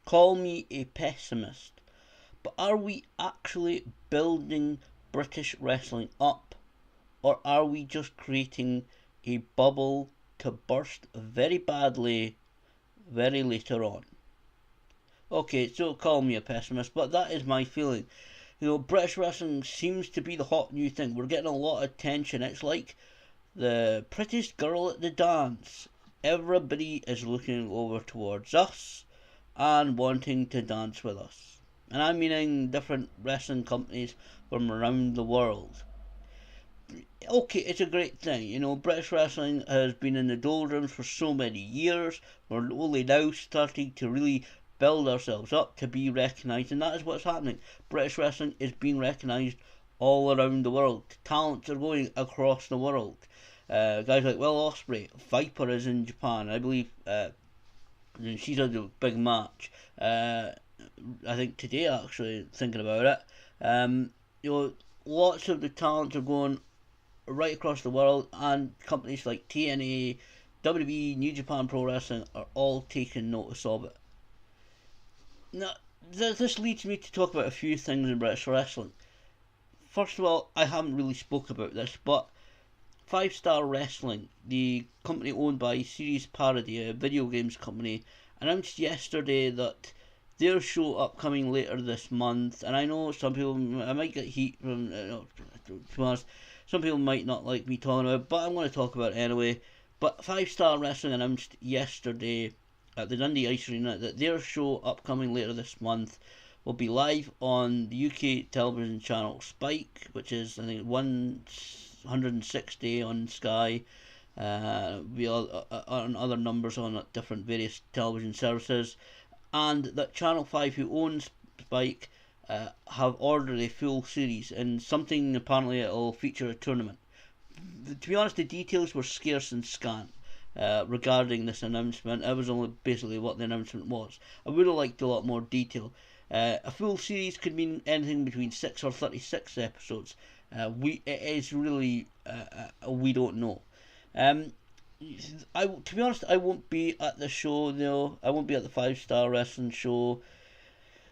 call me a pessimist, but are we actually building British wrestling up? Or are we just creating a bubble to burst very badly very later on? Okay, so call me a pessimist, but that is my feeling. British wrestling seems to be the hot new thing. We're getting a lot of attention. It's like the prettiest girl at the dance. Everybody is looking over towards us and wanting to dance with us. And I'm meaning different wrestling companies from around the world. Okay, it's a great thing. British wrestling has been in the doldrums for so many years. We're only now starting to really build ourselves up to be recognised, and that is what's happening. British wrestling is being recognised all around the world. Talents are going across the world. Guys like Will Ospreay, Viper is in Japan. I believe she's had a big match. I think today, actually, thinking about it. Lots of the talents are going right across the world, and companies like TNA, WWE, New Japan Pro Wrestling are all taking notice of it. Now, this leads me to talk about a few things in British wrestling. First of all, I haven't really spoke about this, but 5 Star Wrestling, the company owned by Series Parody, a video games company, announced yesterday that their show upcoming later this month, and I know some people, I might get heat from, to be honest, some people might not like me talking about it, but I'm going to talk about it anyway. But 5 Star Wrestling announced yesterday at the Dundee Ice Arena that their show upcoming later this month will be live on the UK television channel Spike, which is, I think, 160 on Sky. Be on other numbers on different various television services, and that Channel 5, who owns Spike, have ordered a full series, and something apparently it'll feature a tournament. To be honest, the details were scarce and scant regarding this announcement. It was only basically what the announcement was. I would have liked a lot more detail. A full series could mean anything between 6 or 36 episodes. It is really we don't know. To be honest, I won't be at the show. I won't be at the 5 Star Wrestling show.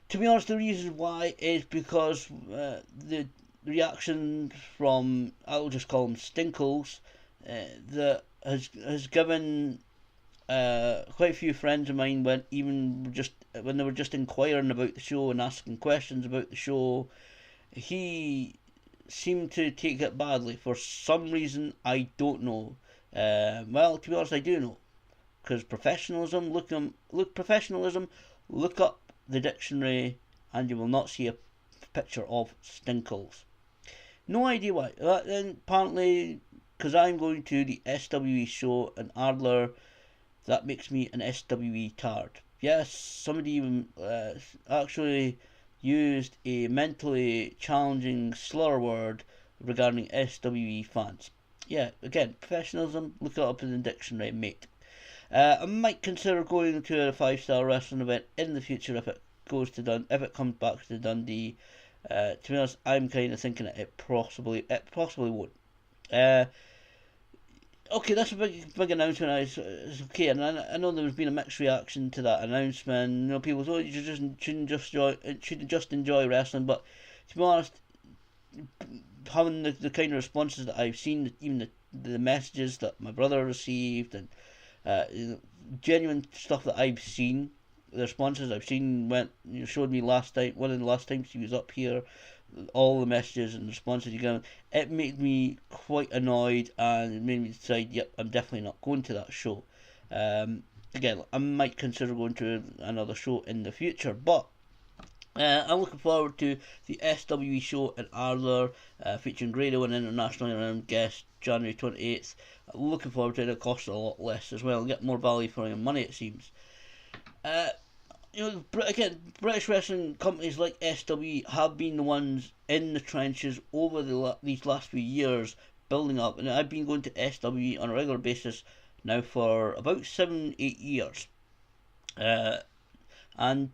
To be honest, the reason why is because the reaction from, I'll just call them stinkles, that has given quite a few friends of mine when they were just inquiring about the show and asking questions about the show. He seemed to take it badly for some reason. I don't know. Well, to be honest, I do know, because professionalism. Look up the dictionary, and you will not see a picture of stinkles. No idea why. Then apparently, because I'm going to the SWE show in Ardler, that makes me an SWE tard. Yes, somebody even actually used a mentally challenging slur word regarding SWE fans. Yeah, again, professionalism. Look it up in the dictionary, mate. I might consider going to a 5 Star Wrestling event in the future if it comes back to Dundee. To be honest, I'm kind of thinking that it possibly won't. Okay, that's a big announcement. It's okay, and I know there's been a mixed reaction to that announcement. People thought you shouldn't just enjoy wrestling, but to be honest, having the kind of responses that I've seen, even the messages that my brother received, and genuine stuff that I've seen, the responses I've seen showed me last time, one of the last times he was up here, all the messages and responses he got. It made me quite annoyed, and it made me decide, yep, I'm definitely not going to that show. Again, I might consider going to another show in the future, but I'm looking forward to the SWE show in Ardler, featuring Grado and internationally renowned guest, January 28th. Looking forward to it. It costs a lot less as well. Get more value for your money, it seems. Again, British wrestling companies like SWE have been the ones in the trenches over these last few years, building up. And I've been going to SWE on a regular basis now for about 7-8 years. And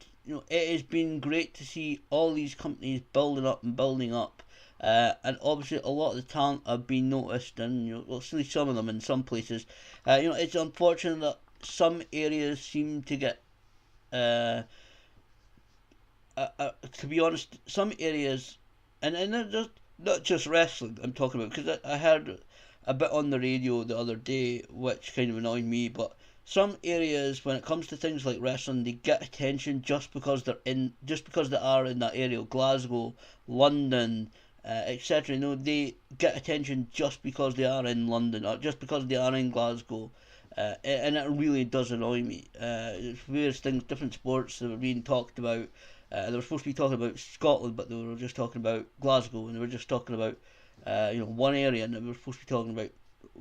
it has been great to see all these companies building up and building up, and obviously a lot of the talent have been noticed, and we'll see some of them in some places. It's unfortunate that some areas seem to get to be honest, some areas, and they're just not just wrestling I'm talking about, because I heard a bit on the radio the other day which kind of annoyed me, but some areas when it comes to things like wrestling, they get attention just because they are in that area, Glasgow, London, etc. You know, they get attention just because they are in London or just because they are in Glasgow. And it really does annoy me. It's various things, different sports that were being talked about. They were supposed to be talking about Scotland, but they were just talking about Glasgow, and they were just talking about one area, and they were supposed to be talking about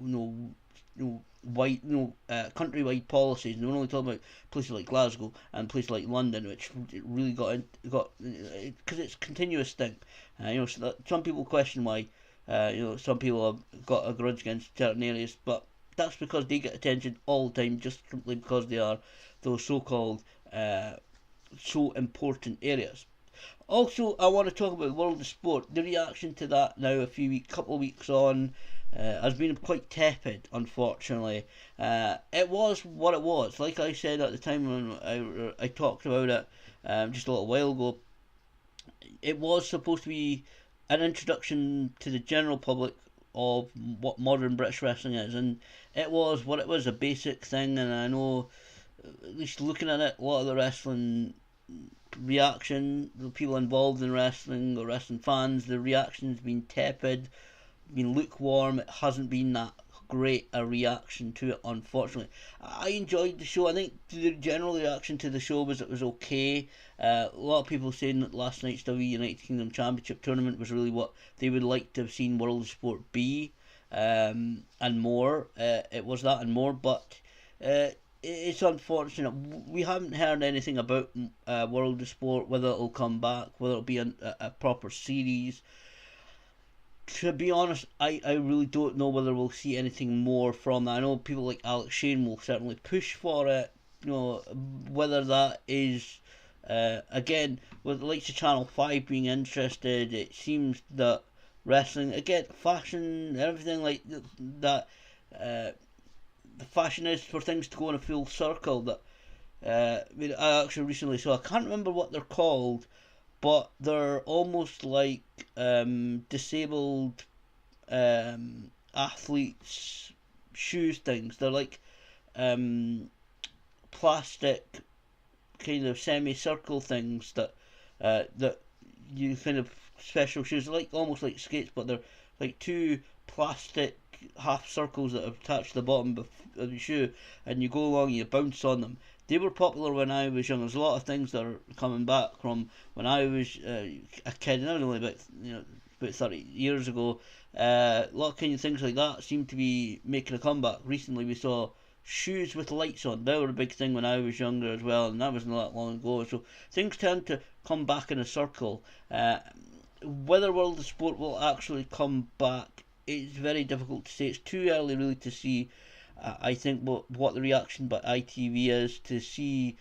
you know countrywide policies, and they were only talking about places like Glasgow and places like London, which really got because it's a continuous thing. Some people question why some people have got a grudge against certain areas, but that's because they get attention all the time, just simply because they are those so-called so important areas. Also, I want to talk about the world of sport. The reaction to that now, couple of weeks on, has been quite tepid, unfortunately. It was what it was. Like I said at the time when I talked about it just a little while ago, it was supposed to be an introduction to the general public of what modern British wrestling is, and it was what it was, a basic thing. And I know, at least looking at it, a lot of the wrestling reaction, the people involved in wrestling, the wrestling fans, the reaction's been tepid, been lukewarm. It hasn't been that great a reaction to it, unfortunately. I enjoyed the show. I think the general reaction to the show was it was okay. A lot of people saying that last night's WWE United Kingdom Championship tournament was really what they would like to have seen World of Sport be, and more. It was that and more, but it's unfortunate. We haven't heard anything about World of Sport, whether it'll come back, whether it'll be a proper series. To be honest, I really don't know whether we'll see anything more from that. I know people like Alex Shane will certainly push for it. Whether that is again with the likes of Channel 5 being interested, it seems that wrestling again, fashion, everything like that. The fashion is for things to go in a full circle. That I actually recently saw. I can't remember what they're called, but they're almost like disabled athletes shoes things. They're like plastic kind of semicircle things that you kind of special shoes. They're like almost like skates, but they're like two plastic half circles that are attached to the bottom of the shoe, and you go along and you bounce on them. They were popular when I was young. There's a lot of things that are coming back from when I was a kid, and I was only about 30 years ago. A lot of kind of things like that seem to be making a comeback. Recently, we saw shoes with lights on. They were a big thing when I was younger as well, and that wasn't that long ago. So things tend to come back in a circle. Whether World of Sport will actually come back, it's very difficult to say. It's too early really to see. I think what the reaction by ITV is, to see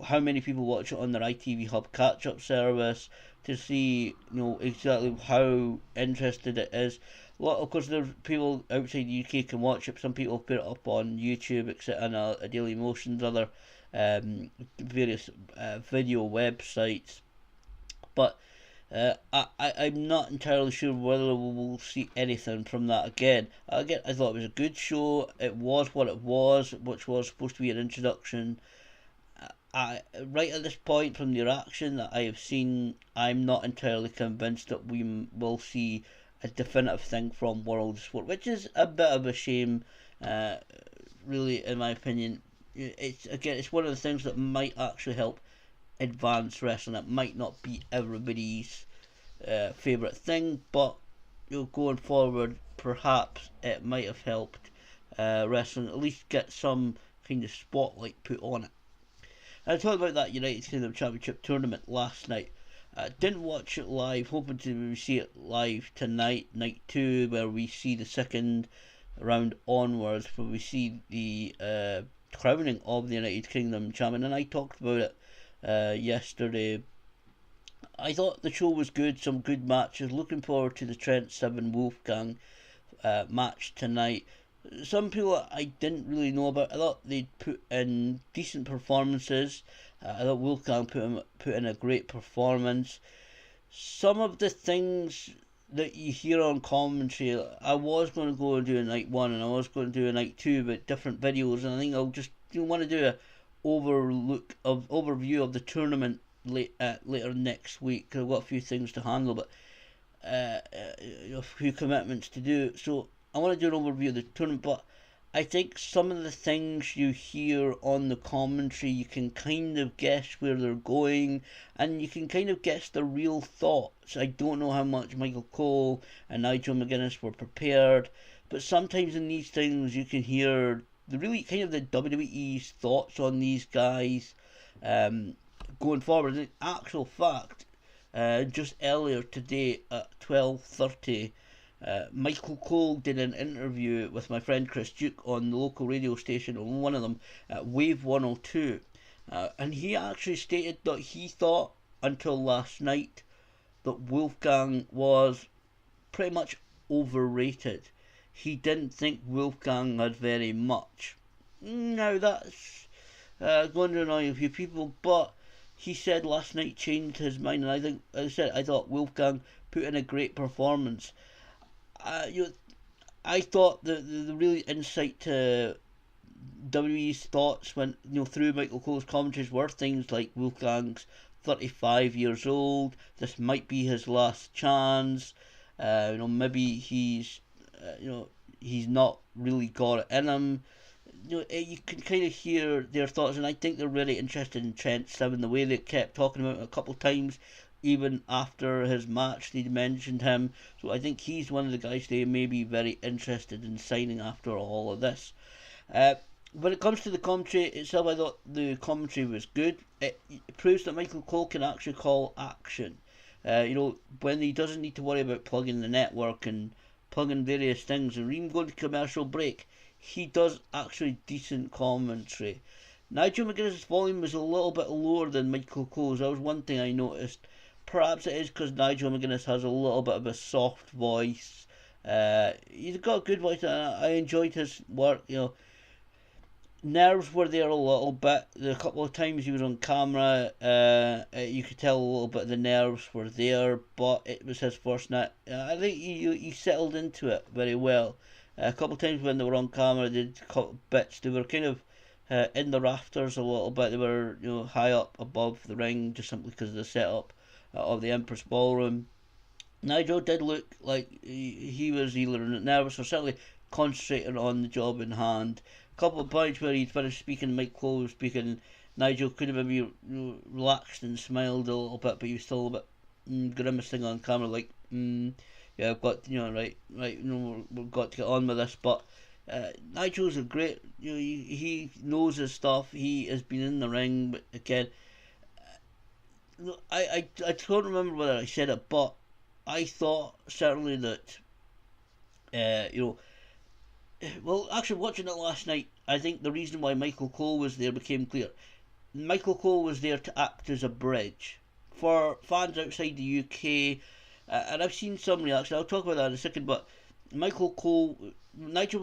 how many people watch it on their ITV Hub catch-up service, to see exactly how interested it is. Of course, there's people outside the UK can watch it. Some people put it up on YouTube, etc., and a Daily Motions, other various video websites. But I'm not entirely sure whether we'll see anything from that again. I thought it was a good show. It was what it was, which was supposed to be an introduction. Right at this point, from the reaction that I have seen, I'm not entirely convinced that we will see a definitive thing from World Sport, which is a bit of a shame, really, in my opinion. It's one of the things that might actually help advance wrestling. It might not be everybody's favourite thing, but going forward, perhaps it might have helped wrestling at least get some kind of spotlight put on it. I talked about that United Kingdom Championship tournament last night. Didn't watch it live, hoping to see it live tonight, night 2, where we see the second round onwards, where we see the crowning of the United Kingdom champion, and I talked about it yesterday. I thought the show was good, some good matches. Looking forward to the Trent Seven Wolfgang match tonight. Some people I didn't really know about. I thought they'd put in decent performances. I thought Wolfgang put in a great performance. Some of the things that you hear on commentary, I was going to go and do a night one and I was going to do a night two, but different videos, and I think I'll just want to do a overview of the tournament later next week. 'Cause I've got a few things to handle, but a few commitments to do. So I want to do an overview of the tournament, but I think some of the things you hear on the commentary, you can kind of guess where they're going, and you can kind of guess the real thoughts. I don't know how much Michael Cole and Nigel McGuinness were prepared, but sometimes in these things you can hear the really kind of the WWE's thoughts on these guys going forward. In actual fact, just earlier today at 12:30. Michael Cole did an interview with my friend Chris Duke on the local radio station, on one of them, at Wave 102. And he actually stated that he thought until last night that Wolfgang was pretty much overrated. He didn't think Wolfgang had very much. Now that's going to annoy a few people, but he said last night changed his mind, and I think, as I said, I thought Wolfgang put in a great performance. I thought the really insight to WWE's thoughts when through Michael Cole's commentaries were things like Wolfgang's 35 years old. This might be his last chance. Maybe he's not really got it in him. You can kind of hear their thoughts, and I think they're really interested in Trent Seven. The way they kept talking about him a couple of times, even after his match, they mentioned him. So I think he's one of the guys they may be very interested in signing after all of this. When it comes to the commentary itself, I thought the commentary was good. It proves that Michael Cole can actually call action. When he doesn't need to worry about plugging the network and plugging various things and even going to commercial break, he does actually decent commentary. Nigel McGuinness' volume was a little bit lower than Michael Cole's. That was one thing I noticed. Perhaps it is because Nigel McGuinness has a little bit of a soft voice. He's got a good voice, and I enjoyed his work. Nerves were there a little bit. The couple of times he was on camera, you could tell a little bit of the nerves were there, but it was his first night. I think he settled into it very well. A couple of times when they were on camera, they did a couple bits. They were kind of in the rafters a little bit. They were high up above the ring just simply because of the setup of the Empress Ballroom. Nigel did look like he was either nervous or certainly concentrating on the job in hand. A couple of points where he'd finished speaking, Mike Cole was speaking, Nigel could have maybe relaxed and smiled a little bit, but he was still a bit grimacing on camera, like, yeah, I've got, right, we've got to get on with this. But Nigel's a great, he knows his stuff. He has been in the ring, but again, I don't remember whether I said it, but I thought certainly that, well, actually watching it last night, I think the reason why Michael Cole was there became clear. Michael Cole was there to act as a bridge for fans outside the UK, and I've seen some reaction. I'll talk about that in a second. But Nigel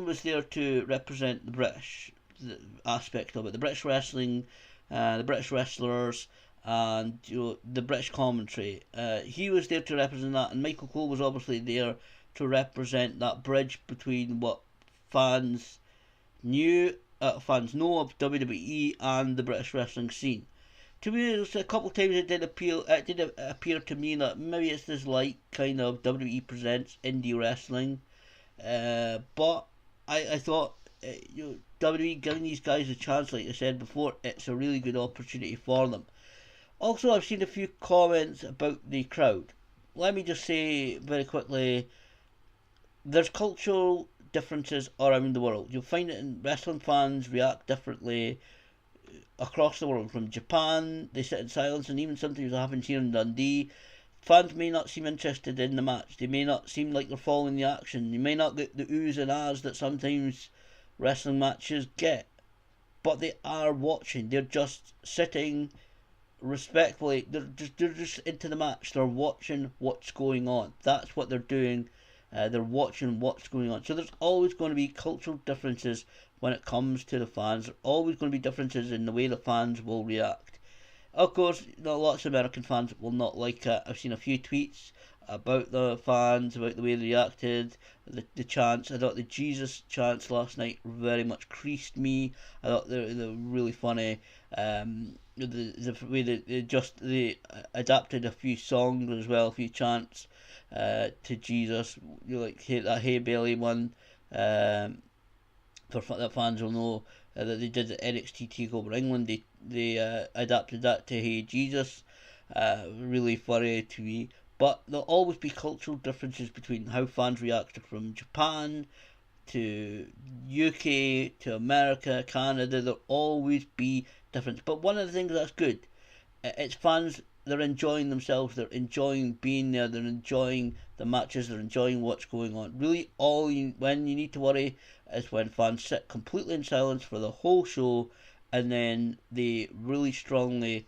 was there to represent the British aspect of it, the British wrestling, the British wrestlers, and the British commentary. He was there to represent that, and Michael Cole was obviously there to represent that bridge between what fans know of WWE and the British wrestling scene. To me, a couple of times it did appear to me that maybe it's this like kind of WWE presents indie wrestling, but I thought WWE giving these guys a chance, like I said before, it's a really good opportunity for them. Also, I've seen a few comments about the crowd. Let me just say very quickly, there's cultural differences around the world. You'll find it in wrestling fans react differently across the world. From Japan, they sit in silence, and even sometimes it happens here in Dundee. Fans may not seem interested in the match. They may not seem like they're following the action. You may not get the oohs and ahs that sometimes wrestling matches get, but they are watching. They're just sitting respectfully. They're just into the match. They're watching what's going on. That's what they're doing. They're watching what's going on. So there's always going to be cultural differences when it comes to the fans. There's always going to be differences in the way the fans will react. Of course, lots of American fans will not like it. I've seen a few tweets about the fans, about the way they reacted, the chants. I thought the Jesus chants last night very much creased me. I thought they were really funny. The way they adapted a few songs as well, a few chants to Jesus. Like that Hey Bailey one. For the fans will know that they did the NXT Takeover England. They adapted that to Hey Jesus. Really funny to me. But there'll always be cultural differences between how fans react from Japan to UK to America, Canada. There'll always be difference. But one of the things that's good, it's fans. They're enjoying themselves. They're enjoying being there. They're enjoying the matches. They're enjoying what's going on. Really, when you need to worry is when fans sit completely in silence for the whole show, and then they really strongly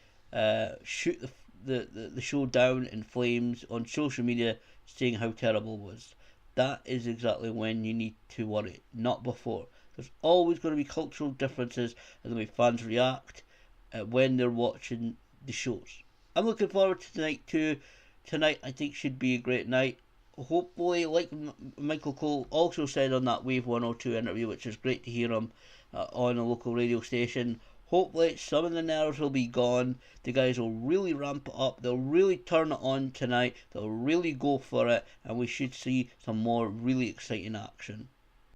shoot the show down in flames on social media, saying how terrible it was. That is exactly when you need to worry, not before. There's always going to be cultural differences in the way fans react when they're watching the shows. I'm looking forward to tonight too. Tonight I think should be a great night. Hopefully, like Michael Cole also said on that Wave 102 interview, which is great to hear him on a local radio station. Hopefully, some of the nerves will be gone. The guys will really ramp it up. They'll really turn it on tonight. They'll really go for it, and we should see some more really exciting action.